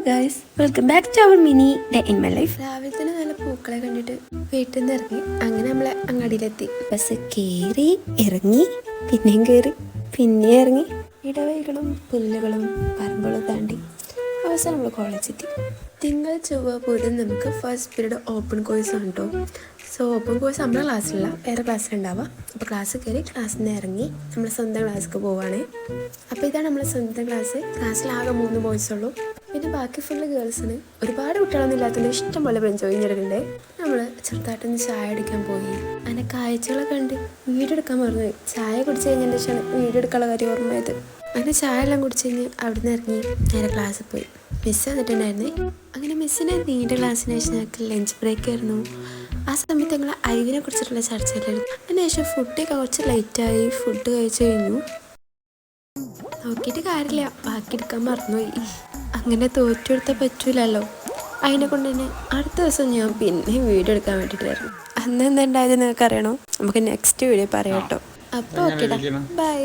Guys, welcome back to our mini day in my life. രാവിലെ തന്നെ നല്ല പൂക്കളെ കണ്ടിട്ട് വീട്ടിൽ നിന്ന് ഇറങ്ങി. അങ്ങനെ നമ്മളെ അങ്ങാടിയിലെത്തി. ബസ് കയറി ഇറങ്ങി, പിന്നെയും കയറി, പിന്നെ ഇറങ്ങി. ഇടവഴികളും പുല്ലുകളും പറമ്പുകളും താണ്ടി അവസാനം നമ്മൾ കോളേജെത്തി. തിങ്കൾ ചൊവ്വ ബുധൻ നമുക്ക് ഫസ്റ്റ് പീരീഡ് ഓപ്പൺ കോഴ്സ് ആണ് കേട്ടോ. സോ ഓപ്പൺ കോഴ്സ് നമ്മുടെ ക്ലാസ്സിലല്ല, വേറെ ക്ലാസ്സിലുണ്ടാവുക. അപ്പോൾ ക്ലാസ് കയറി ക്ലാസ്സിൽ നിന്ന് ഇറങ്ങി നമ്മൾ സ്വന്തം ക്ലാസ്സിലേക്ക് പോവുകയാണ്. അപ്പോൾ ഇതാണ് നമ്മുടെ സ്വന്തം ക്ലാസ്. ക്ലാസ്സിലാകെ 3 ബോയ്സ് ഉള്ളൂ, പിന്നെ ബാക്കി ഫുള്ള് ഗേൾസാണ്. ഒരുപാട് കുട്ടികളൊന്നും ഇല്ലാത്തതുകൊണ്ട് ഇഷ്ടം പോലെ എൻജോയ് ചെയ്തിട്ടുണ്ട്. നമ്മൾ ചെറുതായിട്ടൊന്ന് ചായ അടിക്കാൻ പോയി. അങ്ങനെ കാഴ്ചകളൊക്കെ കണ്ട് വീഡിയോ എടുക്കാൻ മറന്നുപോയി. ചായ കുടിച്ച് കഴിഞ്ഞതിന് ശേഷമാണ് വീഡിയോ എടുക്കാനുള്ള കാര്യം ഓർമ്മയത്. അങ്ങനെ ചായ എല്ലാം കുടിച്ച് കഴിഞ്ഞ് അവിടെ നിന്ന് ഇറങ്ങി നേരെ ക്ലാസ്സിൽ പോയി. മിസ് വന്നിട്ടുണ്ടായിരുന്നേ. അങ്ങനെ മിസ്സിൻ്റെ നീണ്ട ക്ലാസ്സിന് ശേഷം ഞങ്ങൾക്ക് ലഞ്ച് ബ്രേക്ക് ആയിരുന്നു. ആ സമയത്ത് ഞങ്ങൾ അരിവിനെ കുറിച്ചിട്ടുള്ള ചർച്ചയിലായിരുന്നു. അതിനുശേഷം ഫുഡൊക്കെ കുറച്ച് ലേറ്റായി. ഫുഡ് കഴിച്ച് കഴിഞ്ഞു. നോക്കിയിട്ട് കാര്യമില്ല, ബാക്കി എടുക്കാൻ മറന്നുപോയി. അങ്ങനെ തോറ്റെടുത്താൽ പറ്റൂലല്ലോ. അതിനെ കൊണ്ട് തന്നെ അടുത്ത ദിവസം ഞാൻ പിന്നെ വീഡിയോ എടുക്കാൻ വേണ്ടിയിട്ടായിരുന്നു. അന്ന് എന്തുണ്ടായത് നിങ്ങൾക്ക് അറിയണോ? നമുക്ക് നെക്സ്റ്റ് വീഡിയോ പറയാം കേട്ടോ. അപ്പോൾ ഓക്കേടാ, ബൈ.